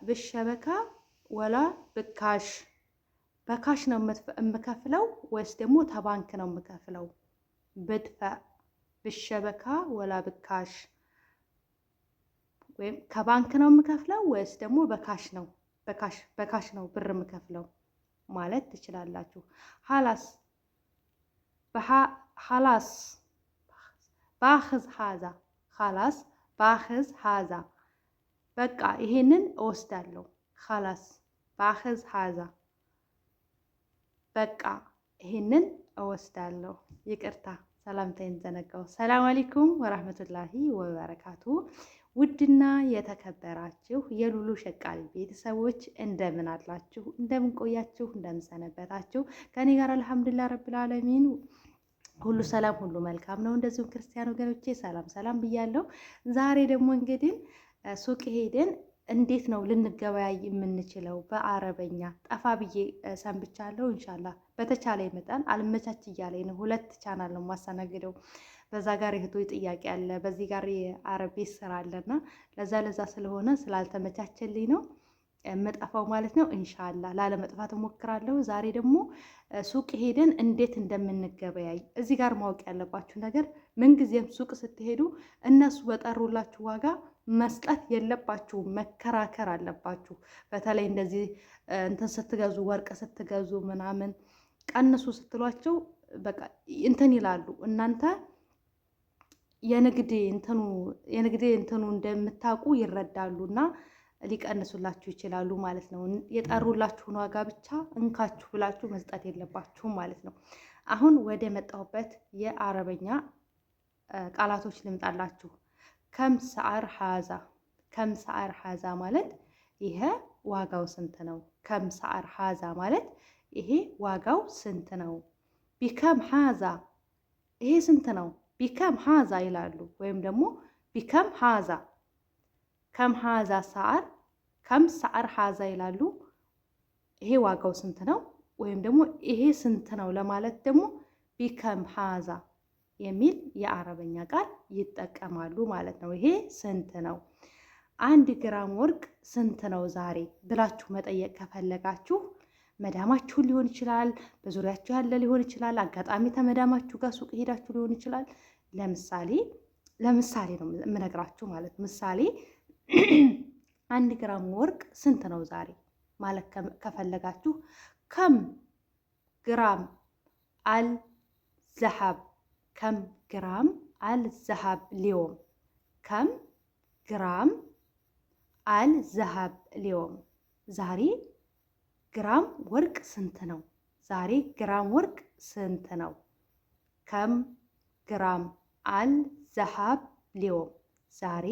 ብሸበካ ወላ ብካሽ በካሽ ነው የምከፍለው ወይስ ደግሞ ተባንክ ነው የምከፍለው? ብድፈዕ ብሸበካ ወላ ብካሽ ወይም ከባንክ ነው የምከፍለው ወይስ ደግሞ በካሽ ነው በካሽ ነው ብር የምከፍለው ማለት ትችላላችሁ። ሀላስ ባኽዝ ሀዛ ሀላስ ባኽዝ ሀዛ በቃ ይሄንን እወስዳለሁ። ሀላስ ባኽዝ ሀዛ በቃ ይሄንን እወስዳለሁ። ይቅርታ ሰላምታዬን ዘነጋው። ሰላም አለይኩም ወራህመቱላሂ ወበረካቱ። ውድና የተከበራችሁ የሉሉ ሸቃሊ ቤተሰቦች እንደምን አላችሁ? እንደምን ቆያችሁ? እንደምን ሰነበታችሁ? ከኔ ጋር አልሐምዱሊላህ ረብል ዓለሚን ሁሉ ሰላም፣ ሁሉ መልካም ነው። እንደዚሁም ክርስቲያን ወገኖቼ ሰላም ሰላም ብያለሁ። ዛሬ ደግሞ እንግዲህ ሱቅ ሄደን እንዴት ነው ልንገበያይ የምንችለው በአረበኛ ጠፋ ብዬ ሰንብቻለሁ። ኢንሻአላህ በተቻለ መጠን አልመቻች እያለኝ ነው። 2 ቻናል ነው ማስተናግደው። በዛ ጋር እህቶ ጥያቄ አለ፣ በዚህ ጋር የአረብ ቤት ስራ አለና ለዛ ስለሆነ ስላልተመቻቸልኝ ነው መጣፋው ማለት ነው። ኢንሻአላህ ላለመጥፋት እሞክራለሁ። ዛሬ ደግሞ ሱቅ ሄደን እንዴት እንደምንገበያይ እዚህ ጋር ማወቅ ያለባችሁ ነገር ምንጊዜም ሱቅ ስትሄዱ እነሱ በጠሩላችሁ ዋጋ መስጠት የለባችሁ፣ መከራከር አለባችሁ። በተለይ እንደዚህ እንትን ስትገዙ ወርቅ ስትገዙ ምናምን ቀንሱ ስትሏቸው በቃ እንትን ይላሉ። እናንተ የንግድ እንትኑ እንደምታውቁ ይረዳሉና ሊቀንሱላችሁ ይችላሉ ማለት ነው። የጠሩላችሁን ዋጋ ብቻ እንካችሁ ብላችሁ መስጠት የለባችሁም ማለት ነው። አሁን ወደ መጣሁበት የአረበኛ ቃላቶች ልምጣላችሁ። ከም ሰዓር ሀዛ ማለት ይሄ ዋጋው ስንት ነው? ከም ሰዓር ሀዛ ማለት ይሄ ዋጋው ስንት ነው? ቢከም ሀዛ ይሄ ስንት ነው? ቢከም ሀዛ ይላሉ። ወይም ደግሞ ቢከም ሀዛ ከም ሀዛ ሰዓር ከም ሰዓር ሀዛ ይላሉ። ይሄ ዋጋው ስንት ነው? ወይም ደግሞ ይሄ ስንት ነው ለማለት ደግሞ ቢከም ሀዛ የሚል የአረበኛ ቃል ይጠቀማሉ ማለት ነው። ይሄ ስንት ነው? 1 ግራም ወርቅ ስንት ነው ዛሬ ብላችሁ መጠየቅ ከፈለጋችሁ መዳማችሁን ሊሆን ይችላል፣ በዙሪያችሁ ያለ ሊሆን ይችላል፣ አጋጣሚ ተመዳማችሁ ጋር ሱቅ ሄዳችሁ ሊሆን ይችላል። ለምሳሌ ነው የምነግራችሁ ማለት ነው። ምሳሌ 1 ግራም ወርቅ ስንት ነው ዛሬ ማለት ከፈለጋችሁ ከም ግራም አልዘሀብ ከም ግራም አልዘሀብ ሊዮም ከም ግራም አልዘሀብ ሊዮም ዛሬ ግራም ወርቅ ስንት ነው? ዛሬ ግራም ወርቅ ስንት ነው? ከም ግራም አልዘሀብ ሊዮም ዛሬ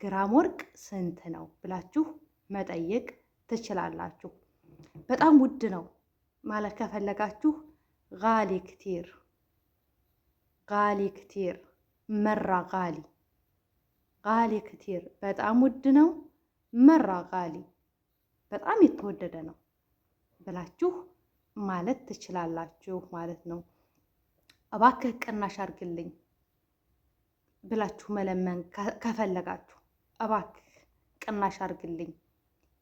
ግራም ወርቅ ስንት ነው ብላችሁ መጠየቅ ትችላላችሁ። በጣም ውድ ነው ማለት ከፈለጋችሁ ጋሊ ክቲር ጋሊ ክቲር መራ ጋሊ ክቲር በጣም ውድ ነው፣ መራ ጋሊ በጣም የተወደደ ነው ብላችሁ ማለት ትችላላችሁ ማለት ነው። እባክህ ቅናሽ አድርግልኝ ብላችሁ መለመን ከፈለጋችሁ እባክህ ቅናሽ አድርግልኝ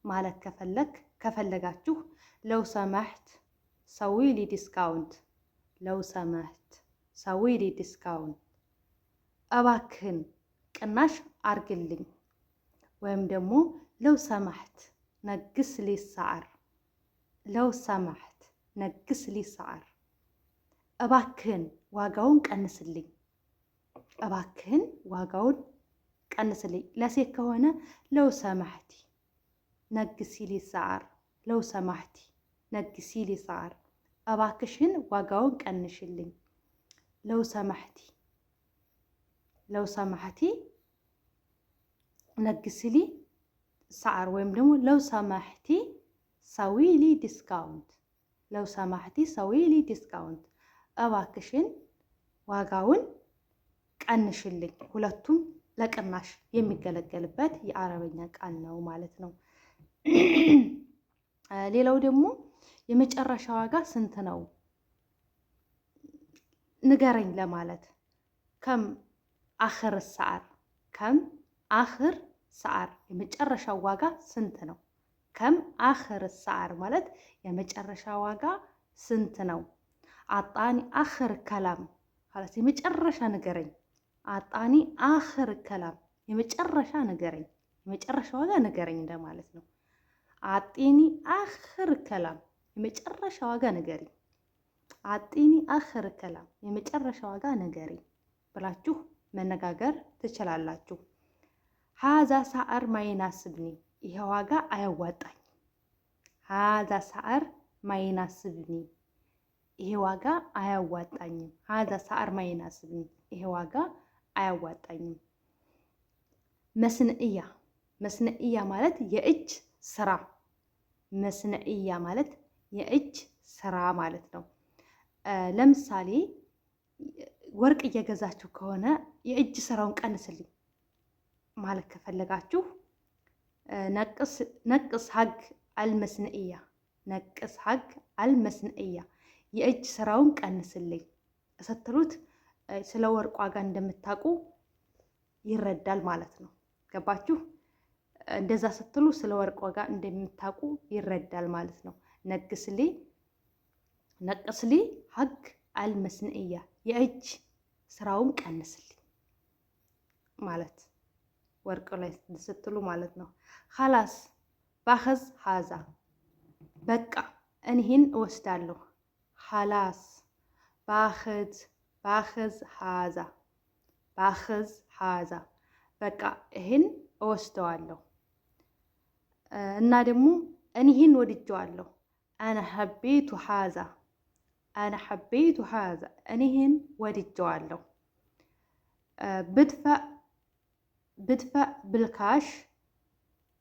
ማለት ከፈለጋችሁ ለው ሰማህት ሰዊሊ ዲስካውንት ለው ሰማህት ሰዊሊ ዲስካውንት እባክህን ቅናሽ አርግልኝ። ወይም ደግሞ ለው ሰማህት ነግስ ሊ ሰዓር ለው ሰማህት ነግስ ሊ ሰዓር እባክህን ዋጋውን ቀንስልኝ፣ እባክህን ዋጋውን ቀንስልኝ። ለሴት ከሆነ ለው ሰማህቲ ነግሲ ሊ ሰዓር ለው ሰማህቲ ነግሲ ሊ ሰዓር እባክሽን ዋጋውን ቀንሽልኝ። ለው ሰማህቲ ነግስሊ ሰዓር ወይም ደግሞ ለው ሰማህቲ ሰዊሊ ዲስካውንት ለው ሰማህቲ ሰዊሊ ዲስካውንት እባክሽን ዋጋውን ቀንሽልኝ። ሁለቱም ለቅናሽ የሚገለገልበት የአረበኛ ቃል ነው ማለት ነው። ሌላው ደግሞ የመጨረሻ ዋጋ ስንት ነው ንገረኝ ለማለት ከም አኽር ሰዓር ከም አኽር ሰዓር የመጨረሻው ዋጋ ስንት ነው? ከም አኽር ሰዓር ማለት የመጨረሻ ዋጋ ስንት ነው? አጣኒ አኽር ከላም ማለት የመጨረሻ ንገረኝ። አጣኒ አኽር ከላም የመጨረሻ ንገረኝ፣ የመጨረሻ ዋጋ ንገረኝ እንደማለት ነው። አጢኒ አኽር ከላም የመጨረሻ ዋጋ ንገረኝ። አጢኒ አኽር ከላም የመጨረሻ ዋጋ ንገረኝ ብላችሁ መነጋገር ትችላላችሁ። ሀዛ ሰዓር ማይናስብኒ ይሄ ዋጋ አያዋጣኝ። ሀዛ ሰዓር ማይናስብኒ ይሄ ዋጋ አያዋጣኝም። ሀዛ ሰዓር ማይናስብኒ ይሄ ዋጋ አያዋጣኝም። መስንእያ መስንእያ ማለት የእጅ ስራ። መስንእያ ማለት የእጅ ስራ ማለት ነው። ለምሳሌ ወርቅ እየገዛችሁ ከሆነ የእጅ ስራውን ቀንስልኝ ማለት ከፈለጋችሁ ነቅስ ሀግ አልመስንእያ፣ ነቅስ ሀግ አልመስንእያ የእጅ ስራውን ቀንስልኝ ስትሉት ስለ ወርቅ ዋጋ እንደምታውቁ ይረዳል ማለት ነው። ገባችሁ? እንደዛ ስትሉ ስለ ወርቅ ዋጋ እንደምታውቁ ይረዳል ማለት ነው። ነቅስሊ ሀግ አልመስንእያ የእጅ ስራውን ቀንስልኝ ማለት ወርቅ ላይ ስትሉ ማለት ነው። ኸላስ ባኸዝ ሀዛ በቃ እኔህን እወስዳለሁ። ኸላስ ባኸዝ ሀዛ ባኸዝ ሀዛ በቃ ይህን እወስደዋለሁ። እና ደግሞ እኔህን ወድጀዋለሁ። አነ ሐቤቱ ሀዛ አነ ሐቤቱ ሀዛ እኔህን ወድጀዋለሁ። ብድፈዕ ብልካሽ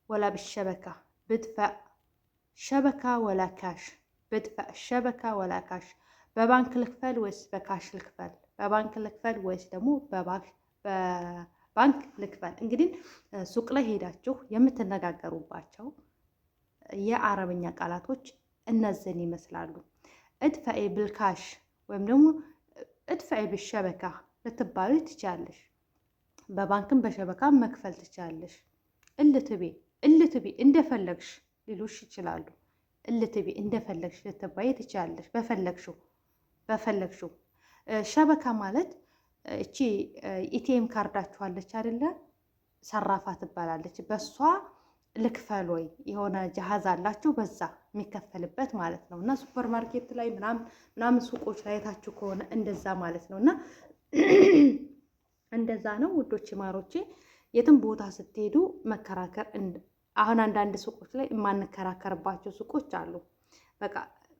ወላ ብሸበካ ብድፈዕ ሸበካ ወላ ካሽ ብድፈዕ ሸበካ ወላ ካሽ በባንክ ልክፈል ወይስ በካሽ ልክፈል? በባንክ ልክፈል ወይስ ደግሞ በባንክ ልክፈል? እንግዲህ ሱቅ ላይ ሄዳችሁ የምትነጋገሩባቸው የአረበኛ ቃላቶች እነዚህን ይመስላሉ። እድፈዒ ብልካሽ ወይም ደግሞ እድፈዒ ብሸበካ ልትባሉ ትችላለሽ። በባንክም በሸበካም መክፈል ትችላለሽ። እልትቤ እንደፈለግሽ ሊሉሽ ይችላሉ። እልትቤ እንደፈለግሽ ልትባይ ትችላለሽ። በፈለግሽው ሸበካ ማለት እቺ ኢቲኤም ካርዳችኋለች አይደለ? ሰራፋ ትባላለች። በሷ ልክፈል ወይ የሆነ ጀሃዝ አላችሁ በዛ የሚከፈልበት ማለት ነው። እና ሱፐር ማርኬት ላይ ምናምን ሱቆች ላይ የታችሁ ከሆነ እንደዛ ማለት ነው። እና እንደዛ ነው ውዶች ማሮቼ። የትም ቦታ ስትሄዱ መከራከር አሁን አንዳንድ ሱቆች ላይ የማንከራከርባቸው ሱቆች አሉ። በቃ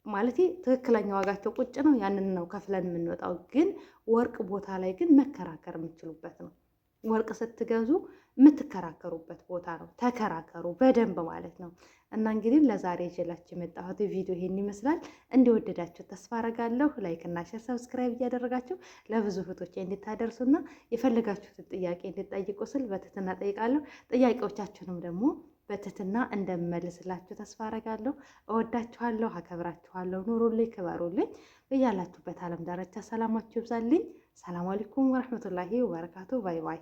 ማለት ትክክለኛ ዋጋቸው ቁጭ ነው፣ ያንን ነው ከፍለን የምንወጣው። ግን ወርቅ ቦታ ላይ ግን መከራከር የምትችሉበት ነው። ወርቅ ስትገዙ የምትከራከሩበት ቦታ ነው። ተከራከሩ በደንብ ማለት ነው። እና እንግዲህ ለዛሬ ይዤላችሁ የመጣሁት ቪዲዮ ይሄን ይመስላል። እንደወደዳችሁ ተስፋ አረጋለሁ። ላይክ እና ሼር፣ ሰብስክራይብ እያደረጋችሁ ለብዙ እህቶቼ እንድታደርሱና የፈለጋችሁትን ጥያቄ እንድጠይቁ ስል በትህትና ጠይቃለሁ። ጥያቄዎቻችሁንም ደግሞ በትህትና እንደምመልስላችሁ ተስፋ አረጋለሁ። እወዳችኋለሁ፣ አከብራችኋለሁ። ኑሩልኝ፣ ክበሩልኝ። በያላችሁበት ዓለም ዳርቻ ሰላማችሁ ይብዛልኝ። ሰላም አለይኩም ወረሕመቱላሂ ወበረካቱ። ባይ ባይ።